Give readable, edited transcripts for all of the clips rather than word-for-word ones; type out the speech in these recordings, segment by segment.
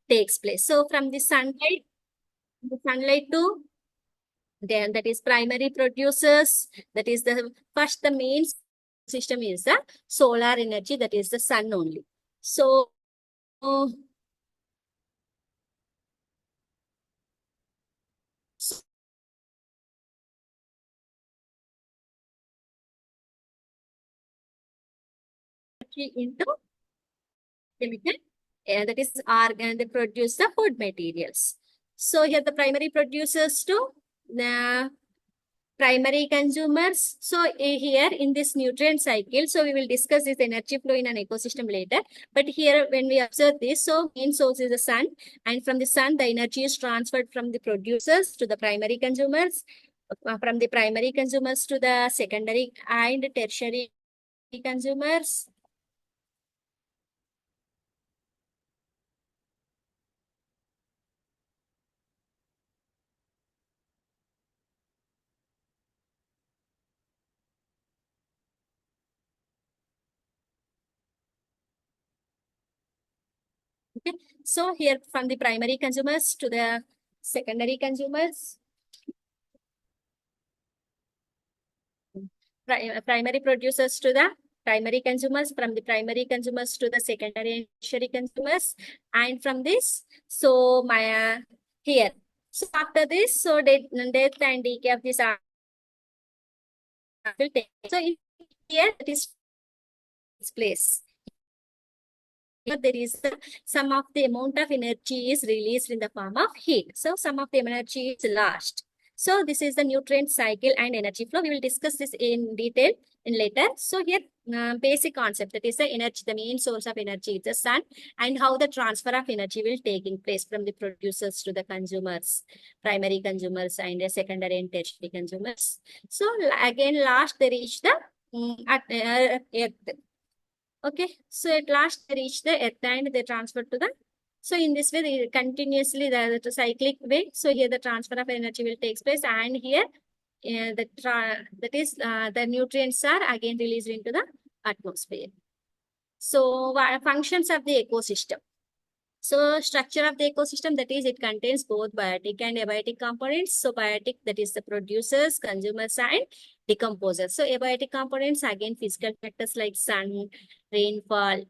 takes place. So from the sunlight to then that is primary producers, that is the first, the main system is the solar energy, that is the sun only. So into chemical, and that is organ, they produce the food materials. So here the primary producers to the primary consumers. So here in this nutrient cycle, so we will discuss this energy flow in an ecosystem later. But here when we observe this, so main source is the sun, and from the sun the energy is transferred from the producers to the primary consumers, from the primary consumers to the secondary and tertiary consumers. Okay. So here from the primary consumers to the secondary consumers, primary producers to the primary consumers, from the primary consumers to the secondary and tertiary consumers, and from this, so my here. So after this, so death and decay of this will take. So in here, that is place. There is some of the amount of energy is released in the form of heat. So some of the energy is lost. So this is the nutrient cycle and energy flow. We will discuss this in detail in later. So here basic concept, that is the energy, the main source of energy is the sun, and how the transfer of energy will taking place from the producers to the consumers, primary consumers and the secondary and tertiary consumers. So again last they reach the earth. Okay, so at last they reach the earth and they transfer to the, so in this way they continuously the cyclic way. So here the transfer of energy will take place, and here that is the nutrients are again released into the atmosphere. So functions of the ecosystem. So structure of the ecosystem, that is it contains both biotic and abiotic components. So biotic, that is the producers, consumers and decomposers. So abiotic components, again physical factors like sun, rainfall,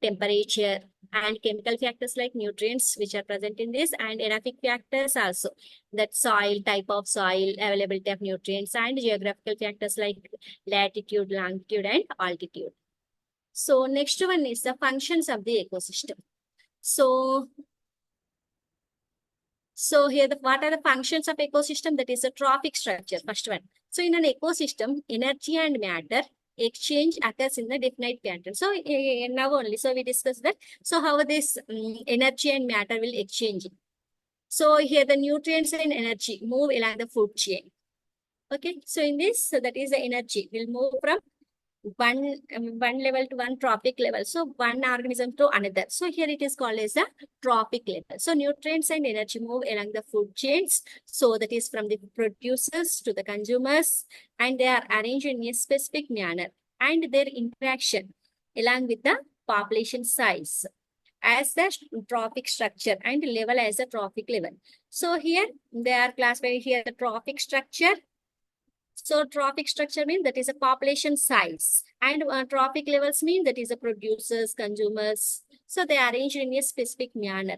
temperature, and chemical factors like nutrients which are present in this, and edaphic factors also, that soil, type of soil, availability of nutrients, and geographical factors like latitude, longitude and altitude. So next one is the functions of the ecosystem. So here what are the functions of ecosystem? That is a trophic structure, first one. So in an ecosystem, energy and matter exchange occurs in the definite pattern. So now only, so we discussed that. So how this energy and matter will exchange. So here the nutrients and energy move along the food chain. Okay, so in this, so that is the energy will move from one level to one trophic level. So one organism to another. So here it is called as a trophic level. So nutrients and energy move along the food chains. So that is from the producers to the consumers, and they are arranged in a specific manner, and their interaction along with the population size as the trophic structure and level as a trophic level. So here they are classified here the trophic structure. So trophic structure means that is a population size, and trophic levels mean that is a producers, consumers. So they are arranged in a specific manner,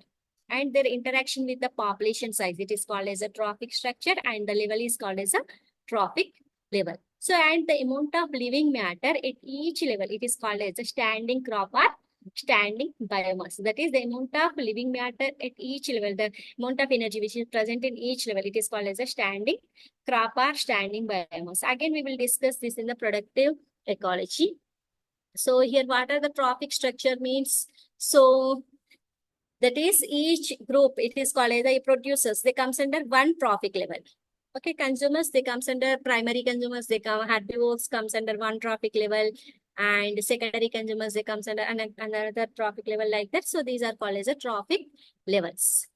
and their interaction with the population size, it is called as a trophic structure, and the level is called as a trophic level. So and the amount of living matter at each level, it is called as a standing crop or standing biomass. That is the amount of living matter at each level, the amount of energy which is present in each level, it is called as a standing crop or standing biomass. Again, we will discuss this in the productive ecology. So here, what are the trophic structure means? So that is each group, it is called as the producers, they comes under one trophic level. Okay, consumers, they comes under primary consumers, they come, herbivores comes under one trophic level, and secondary consumers, they comes under another trophic level like that. So these are called as the trophic levels.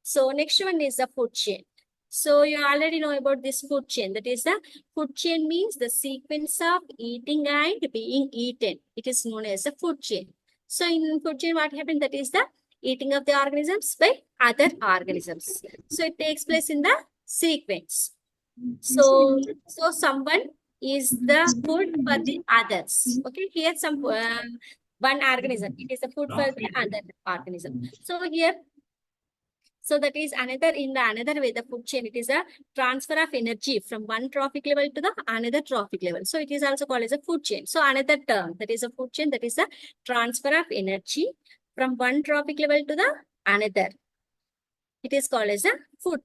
So next one is the food chain. So you already know about this food chain. That is the food chain means the sequence of eating and being eaten. It is known as the food chain. So in food chain, what happened? That is the eating of the organisms by other organisms. So it takes place in the sequence. So someone is the food for the others. Okay, here some one organism. It is the food for the other organism. So here, so that is another, in the another way, the food chain, it is a transfer of energy from one trophic level to the another trophic level. So it is also called as a food chain. So another term, that is a food chain, that is a transfer of energy from one trophic level to the another. It is called as a food